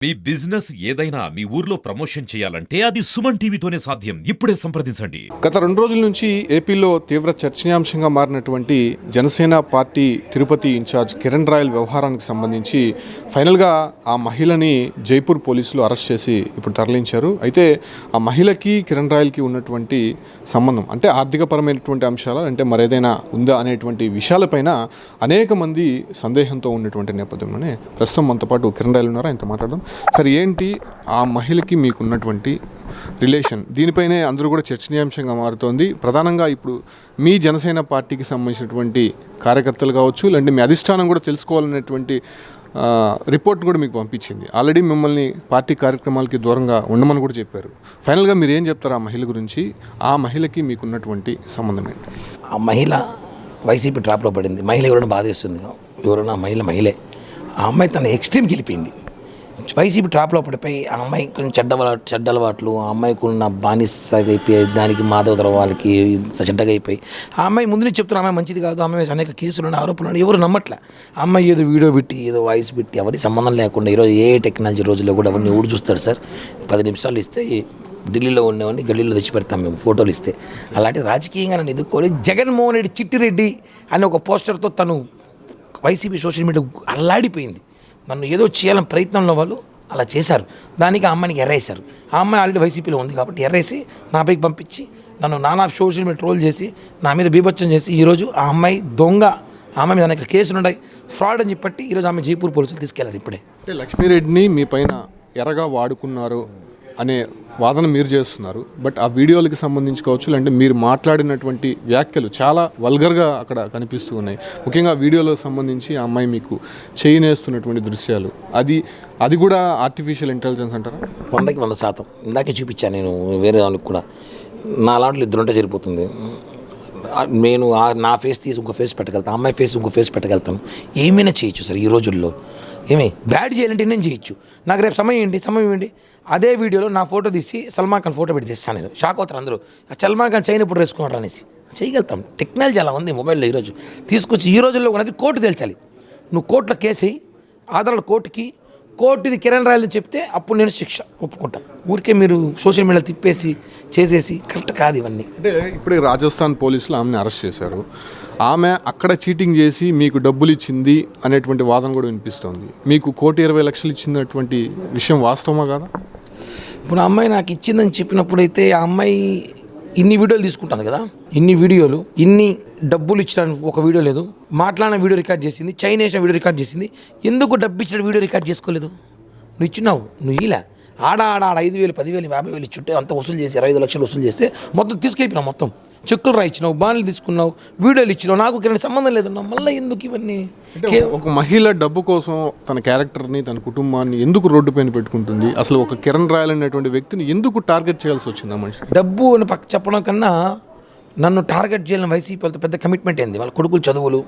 మీ business ఏదైనా మీ ఊర్లో promotion చేయాలంటే అది సుమన్ టీవీతోనే సాధ్యం. ఇప్పుడే సంప్రదించండి. గత 2 రోజుల నుంచి ఏపీలో తీవ్ర చర్చనీయాంశంగా మారినటువంటి జనసేన పార్టీ తిరుపతి ఇన్ఛార్జ్ కిరణ్ రాయల్ వ్యవహారానికి సంబంధించి ఫైనల్గా ఆ మహిళని జైపూర్ పోలీసులు అరెస్ట్ చేసి ఇప్పుడు తరలించారు. అయితే ఆ మహిళకి కిరణ్ రాయల్కి ఉన్నటువంటి సంబంధం అంటే ఆర్థికపరమైనటువంటి అంశాలు అంటే మరేదైనా ఉందా అనేటువంటి విషయాలపైన అనేక మంది సందేహంతో ఉన్నటువంటి నేపథ్యంలోనే ప్రస్తుతం మనతో పాటు కిరణ్ రాయల్ ఉన్నారు. ఆయనతో మాట్లాడడం. సార్, ఏంటి ఆ మహిళకి మీకున్నటువంటి రిలేషన్? దీనిపైనే అందరూ కూడా చర్చనీయాంశంగా మారుతోంది. ప్రధానంగా ఇప్పుడు మీ జనసేన పార్టీకి సంబంధించినటువంటి కార్యకర్తలు కావచ్చు, లేదంటే మీ అధిష్టానం కూడా తెలుసుకోవాలనేటువంటి రిపోర్ట్ కూడా మీకు పంపించింది. ఆల్రెడీ మిమ్మల్ని పార్టీ కార్యక్రమాలకి దూరంగా ఉండమని కూడా చెప్పారు. ఫైనల్గా మీరు ఏం చెప్తారు ఆ మహిళ గురించి? ఆ మహిళకి మీకున్నటువంటి సంబంధం ఏంటి? ఆ మహిళ వైసీపీ ట్రాప్లో పడింది. మహిళ ఎవరైనా బాధేస్తుంది, ఎవరైనా మహిళే. ఆ అమ్మాయి తన ఎక్స్ట్రీమ్కి వెళ్ళిపోయింది. వైసీపీ ట్రాప్లో పడిపోయి ఆ అమ్మాయి కొంచెం చెడ్డ అలవాట్లు, ఆ అమ్మాయికి ఉన్న బానిసగా అయిపోయి దానికి మాధవతర వాళ్ళకి చెడ్డగా అయిపోయి ఆ అమ్మాయి ముందు నుంచి చెప్తున్నా అమ్మాయి మంచిది కాదు, అమ్మాయి అనేక కేసులు ఆరోపణలు ఎవరు నమ్మట్లే. ఆ అమ్మాయి ఏదో వీడియో పెట్టి ఏదో వాయిస్ పెట్టి ఎవరికి సంబంధం లేకుండా ఈరోజు ఏ టెక్నాలజీ రోజుల్లో కూడా అవన్నీ ఊడు చూస్తాడు సార్. 10 నిమిషాలు ఇస్తే ఢిల్లీలో ఉండేవాడిని గల్లీలో తెచ్చి పెడతాం మేము ఫోటోలు ఇస్తే. అలాంటి రాజకీయంగా నన్ను ఎదుర్కొని జగన్మోహన్ రెడ్డి చిట్టిరెడ్డి అనే ఒక పోస్టర్తో తను వైసీపీ సోషల్ మీడియా అల్లాడిపోయింది. నన్ను ఏదో చేయాలని ప్రయత్నంలో వాళ్ళు అలా చేశారు. దానికి ఆ అమ్మాయికి ఎర్రేశారు. ఆ అమ్మాయి ఆల్రెడీ వైసీపీలో ఉంది కాబట్టి ఎర్రేసి నా పైకి పంపించి నన్ను నానా సోషల్ మీడియా ట్రోల్ చేసి నా మీద బీభత్సం చేసి ఈరోజు ఆ అమ్మాయి దొంగ, ఆ అమ్మాయి మీద అనేక కేసులు ఉన్నాయి, ఫ్రాడ్ అని చెప్పట్టి ఈరోజు ఆమె జైపూర్ పోలీసులు తీసుకెళ్లారు. ఇప్పుడే అంటే లక్ష్మీరెడ్డిని మీ పైన ఎర్రగా వాడుకున్నారు అనే వాదన మీరు చేస్తున్నారు. బట్ ఆ వీడియోలకి సంబంధించి కావచ్చు, లేదంటే మీరు మాట్లాడినటువంటి వ్యాఖ్యలు చాలా వల్గర్గా అక్కడ కనిపిస్తూ ఉన్నాయి. ముఖ్యంగా వీడియోలో సంబంధించి ఆ అమ్మాయి మీకు చేయనేస్తున్నటువంటి దృశ్యాలు, అది కూడా ఆర్టిఫిషియల్ ఇంటెలిజెన్స్ అంటారా? 100కి 100%. ఇందాకే చూపించాను నేను వేరే వాళ్ళకి కూడా. నా లాంటి ఇద్దరుంటే సరిపోతుంది. నేను నా ఫేస్ తీసి ఇంకో ఫేస్ పెట్టగలుగుతాను, అమ్మాయి ఫేస్ ఇంకో ఫేస్ పెట్టగలుగుతాను. ఏమైనా చేయొచ్చు సార్ ఈ రోజుల్లో. బ్యాడ్ చేయాలంటే నేను చేయొచ్చు. నాకు రేపు సమయం ఇవ్వండి. అదే వీడియోలో నా ఫోటో తీసి సల్మాన్ ఖాన్ ఫోటో పెట్టి తీస్తాను. నేను షాక్ అవుతారు అందరూ. సల్మాన్ ఖాన్ చైన్ ఇప్పుడు వేసుకున్నారు అనేసి. చేయగలుగుతాం. టెక్నాలజీ అలా ఉంది మొబైల్లో. ఈరోజు తీసుకొచ్చి ఈ రోజుల్లో కూడా అది కోర్టు తెలిచాలి. నువ్వు కోర్టులో కేసు ఆధారాలు కోర్టుది కిరణ్ రాయల్ని చెప్తే అప్పుడు నేను శిక్ష ఒప్పుకుంటాను. ఊరికే మీరు సోషల్ మీడియా తిప్పేసి చేసేసి కరెక్ట్ కాదు ఇవన్నీ. అంటే ఇప్పుడే రాజస్థాన్ పోలీసులు ఆమెను అరెస్ట్ చేశారు. ఆమె అక్కడ చీటింగ్ చేసి మీకు డబ్బులు ఇచ్చింది అనేటువంటి వాదన కూడా వినిపిస్తోంది. మీకు 1,20,00,000 ఇచ్చినటువంటి విషయం వాస్తవమా కాదా? ఇప్పుడు ఆ అమ్మాయి నాకు ఇచ్చిందని చెప్పినప్పుడైతే ఆ అమ్మాయి ఇన్ని వీడియోలు తీసుకుంటాను కదా, ఇన్ని డబ్బులు ఇచ్చడానికి ఒక వీడియో లేదు, మాట్లాడిన వీడియో రికార్డ్ చేసింది, చైన్ వేసిన వీడియో రికార్డ్ చేసింది. ఎందుకు డబ్బు ఇచ్చిన వీడియో రికార్డ్ చేసుకోలేదు? నువ్వు ఇచ్చినావు, నువ్వు ఇలా ఆడ 5,000, 10,000, 50,000 ఇచ్చుంటే అంత వసూలు చేసి 25 లక్షలు వసూలు చేస్తే మొత్తం తీసుకెళ్ళిపోయినావు. మొత్తం చెక్కులు రాయించినావు, బాండ్లు తీసుకున్నావు, వీడియోలు ఇచ్చినావు. నాకు ఇక్కడ సంబంధం లేదు. మళ్ళీ ఎందుకు ఇవన్నీ? ఒక మహిళ డబ్బు కోసం తన క్యారెక్టర్ని, తన కుటుంబాన్ని ఎందుకు రోడ్డు పైన పెట్టుకుంటుంది? అసలు ఒక కిరణ్ రాయల్ అనేటువంటి వ్యక్తిని ఎందుకు టార్గెట్ చేయాల్సి వచ్చింది ఆ మనిషి? డబ్బు అని పక్క చెప్పడం కన్నా నన్ను టార్గెట్ చేయాలని వైసీపీ వాళ్ళతో పెద్ద కమిట్మెంట్ అయింది. వాళ్ళ కొడుకులు చదువులు,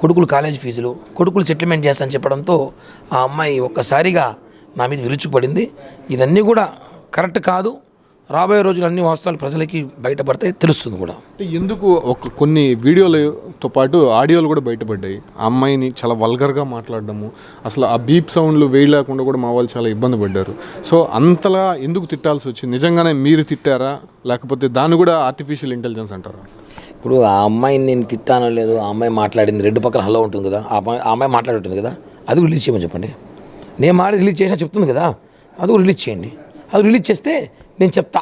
కొడుకులు కాలేజ్ ఫీజులు, కొడుకులు సెటిల్మెంట్ చేస్తానని చెప్పడంతో ఆ అమ్మాయి ఒక్కసారిగా నా మీద విరుచుకుపడింది. ఇదన్నీ కూడా కరెక్ట్ కాదు. రాబోయే రోజులు అన్ని వాస్తవాలు ప్రజలకి బయటపడితే తెలుస్తుంది కూడా. ఎందుకు కొన్ని వీడియోలతో పాటు ఆడియోలు కూడా బయటపడ్డాయి. ఆ అమ్మాయిని చాలా వల్గర్గా మాట్లాడడము, అసలు ఆ బీప్ సౌండ్లు వేయలేకుండా కూడా మా వాళ్ళు చాలా ఇబ్బంది పడ్డారు. సో అంతలా ఎందుకు తిట్టాల్సి వచ్చింది? నిజంగానే మీరు తిట్టారా, లేకపోతే దాన్ని కూడా ఆర్టిఫిషియల్ ఇంటెలిజెన్స్ అంటారా? ఇప్పుడు ఆ అమ్మాయిని నేను తిట్టానో లేదు, ఆ అమ్మాయి మాట్లాడింది 2 పక్కన హలో ఉంటుంది కదా, ఆ అమ్మాయి మాట్లాడుంటుంది కదా, అది రిలీజ్ చేయమని చెప్పండి. నేను రిలీజ్ చేసినా చెప్తుంది కదా, అది రిలీజ్ చేయండి. అది రిలీజ్ చేస్తే నేను చెప్తా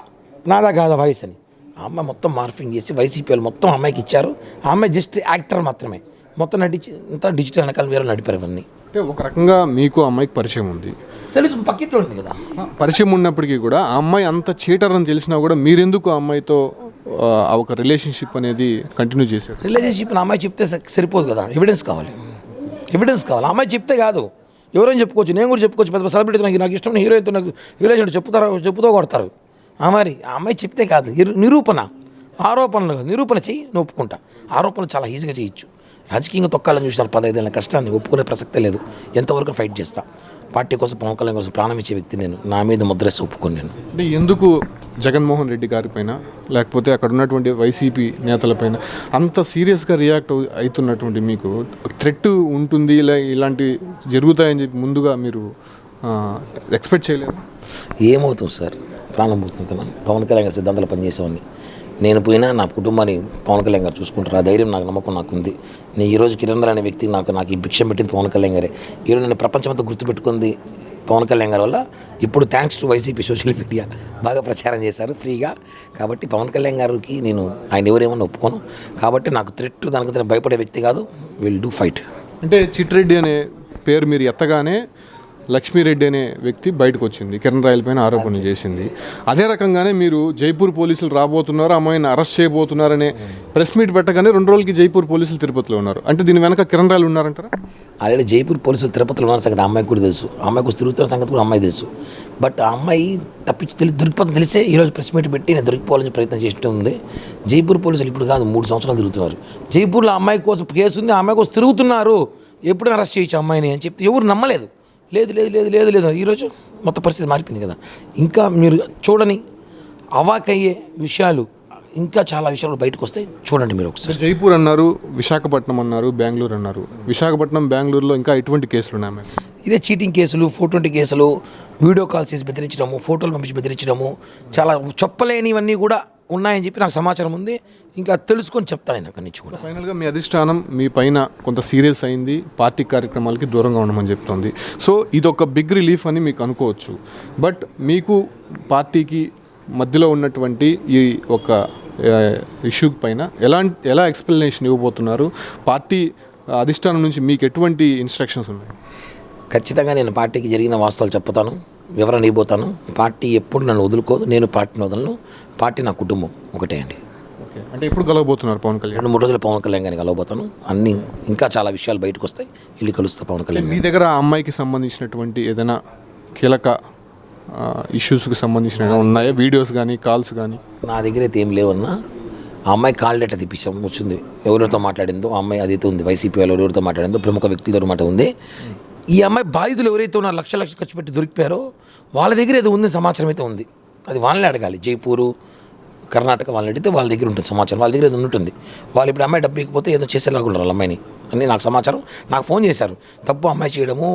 నాదా కాదా వాయిస్ అని. ఆ అమ్మాయి మొత్తం మార్ఫింగ్ చేసి వైసీపీ వాళ్ళు మొత్తం అమ్మాయికి ఇచ్చారు. ఆ అమ్మాయి జస్ట్ యాక్టర్ మాత్రమే. మొత్తం అంతా డిజిటల్ వెనకాల వేరే నడిపారు ఇవన్నీ. అంటే ఒక రకంగా మీకు అమ్మాయికి పరిచయం ఉంది, తెలుసు, పక్కింట్లో ఉంది కదా. పరిచయం ఉన్నప్పటికీ కూడా ఆ అమ్మాయి అంత చీటర్ అని తెలిసినా కూడా మీరెందుకు ఆ అమ్మాయితో ఒక రిలేషన్షిప్ అనేది కంటిన్యూ చేశారు? రిలేషన్షిప్ ఆ అమ్మాయి చెప్తే సరిపోదు కదా, ఎవిడెన్స్ కావాలి. ఆ అమ్మాయి చెప్తే కాదు, ఎవరైనా చెప్పుకోవచ్చు, నేను కూడా చెప్పుకోవచ్చు. పెద్ద సెలబ్రిటీ నాకు ఇష్టం హీరోయిన్తో నాకు రిలేషన్ చెప్పుతూ కొడతారు. మరి ఆ అమ్మాయి చెప్తే కాదు, నిరూపణ చెయ్యి, నేను ఒప్పుకుంటా. ఆరోపణలు చాలా ఈజీగా చేయొచ్చు. రాజకీయంగా తొక్కాలని చూసినారు 15 ఏళ్ళ కష్టాన్ని ఒప్పుకునే ప్రసక్తే లేదు. ఎంతవరకు ఫైట్ చేస్తా. పార్టీ కోసం, పవన్ కళ్యాణ్ కోసం ప్రాణం ఇచ్చే వ్యక్తి నేను. నా మీద ముద్రేసి ఒప్పుకొని నేను. అంటే ఎందుకు జగన్మోహన్ రెడ్డి గారి పైన, లేకపోతే అక్కడ ఉన్నటువంటి వైసీపీ నేతలపైన అంత సీరియస్గా రియాక్ట్ అవుతున్నటువంటి మీకు థ్రెట్ ఉంటుంది, ఇలాంటి జరుగుతాయని చెప్పి ముందుగా మీరు ఎక్స్పెక్ట్ చేయలేదు? ఏమవుతుంది సార్, ప్రాణం పోతుంది. పవన్ కళ్యాణ్ గారి సిద్ధాంతాలు పనిచేసేవాడిని. నేను పోయినా నా కుటుంబాన్ని పవన్ కళ్యాణ్ గారు చూసుకుంటారు. ఆ ధైర్యం నాకు, నమ్మకం నాకు ఉంది. నేను ఈరోజు కిరణ్ రాయ్ అనే వ్యక్తి నాకు ఈ భిక్షం పెట్టింది పవన్ కళ్యాణ్ గారే. ఈరోజు నేను ప్రపంచమంతా గుర్తుపెట్టుకుంది పవన్ కళ్యాణ్ గారి వల్ల. ఇప్పుడు thanks to YCP social media బాగా ప్రచారం చేశారు ఫ్రీగా. కాబట్టి పవన్ కళ్యాణ్ గారికి నేను ఆయన ఎవరేమన్నా ఒప్పుకోను. కాబట్టి నాకు థ్రెట్, దానికి నేను భయపడే వ్యక్తి కాదు. Will do fight. అంటే చిట్రెడ్డి అనే పేరు మీరు ఎత్తగానే లక్ష్మీరెడ్డి అనే వ్యక్తి బయటకు వచ్చింది, కిరణ్ రాయల్ పైన ఆరోపణలు చేసింది. అదే రకంగానే మీరు జైపూర్ పోలీసులు రాబోతున్నారు, అమ్మాయిని అరెస్ట్ చేయబోతున్నారనే ప్రెస్ మీట్ పెట్టగానే 2 రోజులకి జైపూర్ పోలీసులు తిరుపతిలో ఉన్నారు. అంటే దీని వెనక కిరణ్ రాయల్ ఉన్నారంటారా? ఆల్రెడీ జైపూర్ పోలీసులు తిరుపతిలో ఉన్న సంగతి అమ్మాయికి కూడా తెలుసు. అమ్మాయికి తిరుగుతున్న సంగతి కూడా అమ్మాయి తెలుసు. బట్ ఆ అమ్మాయి దొరికిపోతుంది తెలిసే ఈరోజు ప్రెస్ మీట్ పెట్టి నేను దొరికిపోవాలని ప్రయత్నం చేస్తూ ఉంది. జైపూర్ పోలీసులు ఇప్పుడు కాదు, 3 సంవత్సరాలు తిరుగుతున్నారు. జైపూర్లో అమ్మాయి కోసం కేసు ఉంది, ఆ అమ్మాయి కోసం తిరుగుతున్నారు. ఎప్పుడు అరెస్ట్ చేయొచ్చు అమ్మాయిని అని చెప్తే ఎవరు నమ్మలేదు. లేదు లేదు లేదు లేదు లేదు ఈరోజు మొత్తం పరిస్థితి మారిపోయింది కదా. ఇంకా మీరు చూడని అవాకయ్యే విషయాలు, ఇంకా చాలా విషయాలు బయటకు వస్తాయి. చూడండి మీరు ఒకసారి. జైపూర్ అన్నారు, విశాఖపట్నం అన్నారు, బెంగళూరు అన్నారు. విశాఖపట్నం, బెంగళూరులో ఇంకా ఎటువంటి కేసులు ఉన్నాయి? ఇదే చీటింగ్ కేసులు, 420 కేసులు, వీడియో కాల్స్ చేసి బెదిరించడము, ఫోటోలు పంపించి బెదిరించడము, చాలా చెప్పలేనివన్నీ కూడా ఉన్నాయని చెప్పి నాకు సమాచారం ఉంది. ఇంకా తెలుసుకొని చెప్తాను నేను అక్కడి నుంచి కూడా. ఫైనల్గా మీ అధిష్టానం మీ పైన కొంత సీరియస్ అయింది, పార్టీ కార్యక్రమాలకి దూరంగా ఉండమని చెప్తోంది. సో ఇది ఒక బిగ్ రిలీఫ్ అని మీకు అనుకోవచ్చు. బట్ మీకు పార్టీకి మధ్యలో ఉన్నటువంటి ఈ ఒక ఇష్యూ పైన ఎలా ఎక్స్ప్లెనేషన్ ఇవ్వబోతున్నారు? పార్టీ అధిష్టానం నుంచి మీకు ఎటువంటి ఇన్స్ట్రక్షన్స్ ఉన్నాయి? ఖచ్చితంగా నేను పార్టీకి జరిగిన వాస్తవాలు చెప్తాను, వివరణ ఇవ్వబోతాను. పార్టీ ఎప్పుడు నన్ను వదులుకోదు, నేను పార్టీని వదలను. పార్టీ నా కుటుంబం ఒకటే అండి. ఓకే, అంటే ఎప్పుడు కలవబోతున్నారు పవన్ కళ్యాణ్? 2-3 రోజులు పవన్ కళ్యాణ్ గారిని కలవబోతాను. అన్నీ ఇంకా చాలా విషయాలు బయటకు వస్తాయి, వెళ్ళి కలుస్తా పవన్ కళ్యాణ్. మీ దగ్గర ఆ అమ్మాయికి సంబంధించినటువంటి ఏదైనా కీలక ఇష్యూస్కి సంబంధించిన ఉన్నాయా? వీడియోస్ కానీ, కాల్స్ కానీ? నా దగ్గర అయితే ఏం లేవన్నా. ఆ అమ్మాయి కాల్ డేటా తెప్పించాం, వచ్చింది. ఎవరితో మాట్లాడిందో ఆ అమ్మాయి అదైతే ఉంది. వైసీపీ వాళ్ళు ఎవరితో మాట్లాడిందో, ప్రముఖ వ్యక్తులతో మాట ఉంది. ఈ అమ్మాయి బాధితులు ఎవరైతే ఉన్నారో లక్షలు ఖర్చు పెట్టి దొరికిపోయారో వాళ్ళ దగ్గర ఏదో ఉంది, సమాచారం అయితే ఉంది. అది వాళ్ళని అడగాలి. జైపూరు, కర్ణాటక వాళ్ళని అడిగితే వాళ్ళ దగ్గర ఉంటుంది సమాచారం. వాళ్ళ దగ్గర ఏదో ఉంటుంది. వాళ్ళు ఇప్పుడు అమ్మాయి డబ్బు ఇకపోతే ఏదో చేసేలాగా ఉంటారు అమ్మాయిని అని నాకు సమాచారం. నాకు ఫోన్ చేశారు, తప్పు అమ్మాయి చేయడము,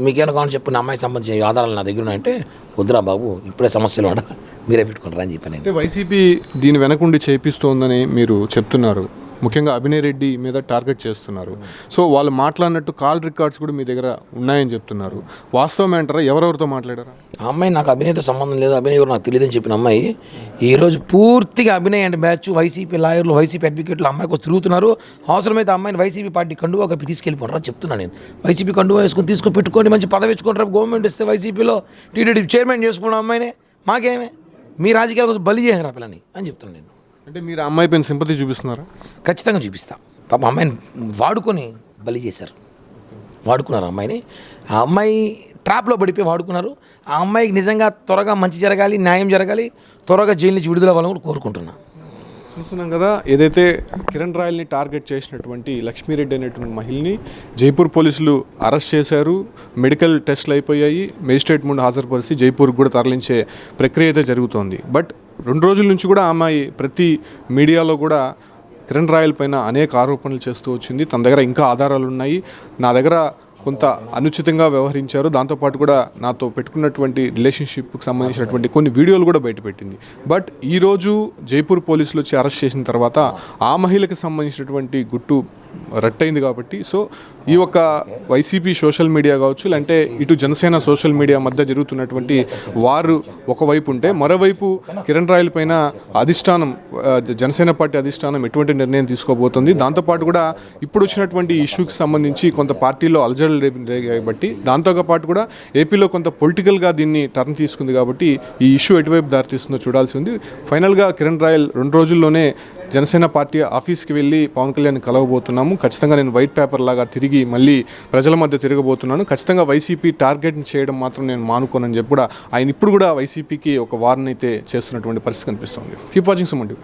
మీకేమైనా కావాలని చెప్పిన అమ్మాయికి సంబంధించిన ఆధారాలు నా దగ్గర ఉన్నాయంటే, వద్దురా బాబు ఇప్పుడే సమస్యలు ఉండ, మీరే పెట్టుకుంటారా అని చెప్పాను. అంటే వైసీపీ దీని వెనకుండి చేపిస్తోందని మీరు చెప్తున్నారు. ముఖ్యంగా అభినయ్ రెడ్డి మీద టార్గెట్ చేస్తున్నారు. సో వాళ్ళు మాట్లాడినట్టు కాల్ రికార్డ్స్ కూడా మీ దగ్గర ఉన్నాయని చెప్తున్నారు. వాస్తవం ఏంటారా? ఎవరెవరితో మాట్లాడారా? ఆ అమ్మాయి నాకు అభినయ్తో సంబంధం లేదు, అభినయ్ ఎవరు నాకు తెలియదని చెప్పిన అమ్మాయి ఈరోజు పూర్తిగా అభినయ్ అండ్ బ్యాచ్, వైసీపీ లాయర్లు, వైసీపీ అడ్వకేట్లు అమ్మాయి కోసం తిరుగుతున్నారు. అవసరమైతే అమ్మాయిని వైసీపీ పార్టీ కండువా కప్పి తీసుకెళ్ళిపోతారా చెప్తున్నాను నేను. వైసీపీ కండువా వేసుకొని తీసుకొని పెట్టుకొని మంచి పదవి ఇచ్చుకుంటారు. గవర్నమెంట్ ఇస్తే వైసీపీలో టీడీడీ చైర్మన్ చేసుకున్న అమ్మాయినే మాకేమే, మీ రాజకీయాల కోసం బలి చేసారా పిల్లని అని చెప్తున్నాను నేను. అంటే మీరు అమ్మాయి పైన సింపతి చూపిస్తున్నారా? ఖచ్చితంగా చూపిస్తా. పాప అమ్మాయిని వాడుకొని బలి చేశారు, వాడుకున్నారు అమ్మాయిని. ఆ అమ్మాయి ట్రాప్లో పడిపోయి వాడుకున్నారు. ఆ అమ్మాయికి నిజంగా త్వరగా మంచి జరగాలి, న్యాయం జరగాలి, త్వరగా జైలు నుంచి విడుదల అవ్వాలని కూడా కోరుకుంటున్నా. చూస్తున్నాం కదా, ఏదైతే కిరణ్ రాయల్ని టార్గెట్ చేసినటువంటి లక్ష్మీరెడ్డి అనేటువంటి మహిళని జైపూర్ పోలీసులు అరెస్ట్ చేశారు. మెడికల్ టెస్టులు అయిపోయాయి, మేజిస్ట్రేట్ ముందు హాజరుపరిచి జైపూర్కి కూడా తరలించే ప్రక్రియ అయితే జరుగుతోంది. బట్ 2 రోజుల నుంచి కూడా ఆ అమ్మాయి ప్రతి మీడియాలో కూడా కిరణ్ రాయల్ పైన అనేక ఆరోపణలు చేస్తూ వచ్చింది. తన దగ్గర ఇంకా ఆధారాలు ఉన్నాయి, నా దగ్గర కొంత అనుచితంగా వ్యవహరించారు, దాంతోపాటు కూడా నాతో పెట్టుకున్నటువంటి రిలేషన్షిప్కి సంబంధించినటువంటి కొన్ని వీడియోలు కూడా బయటపెట్టింది. బట్ ఈరోజు జైపూర్ పోలీసులు వచ్చి అరెస్ట్ చేసిన తర్వాత ఆ మహిళకి సంబంధించినటువంటి గుట్టు రట్టయింది. కాబట్టి సో ఈ ఒక వైసీపీ సోషల్ మీడియా కావచ్చు, లేదంటే ఇటు జనసేన సోషల్ మీడియా మధ్య జరుగుతున్నటువంటి వారు ఒకవైపు ఉంటే, మరోవైపు కిరణ్ రాయల్ పైన అధిష్టానం, జనసేన పార్టీ అధిష్టానం ఎటువంటి నిర్ణయం తీసుకోబోతుంది, దాంతోపాటు కూడా ఇప్పుడు వచ్చినటువంటి ఇష్యూకి సంబంధించి కొంత పార్టీలో అలజడులు కాబట్టి దాంతోపాటు కూడా ఏపీలో కొంత పొలిటికల్గా దీన్ని టర్న్ తీసుకుంది. కాబట్టి ఈ ఇష్యూ ఎటువైపు దారితీస్తుందో చూడాల్సి ఉంది. ఫైనల్గా కిరణ్ రాయల్ 2 రోజుల్లోనే జనసేన పార్టీ ఆఫీస్కి వెళ్ళి పవన్ కళ్యాణ్ కలవబోతున్నాము. ఖచ్చితంగా నేను వైట్ పేపర్ లాగా తిరిగి మళ్ళీ ప్రజల మధ్య తిరగబోతున్నాను. ఖచ్చితంగా వైసీపీ టార్గెట్ చేయడం మాత్రం నేను మానుకోనని చెప్పి కూడా ఆయన ఇప్పుడు కూడా వైసీపీకి ఒక వార్న్ అయితే చేస్తున్నటువంటి పరిస్థితి కనిపిస్తుంది. Keep watching Suman TV.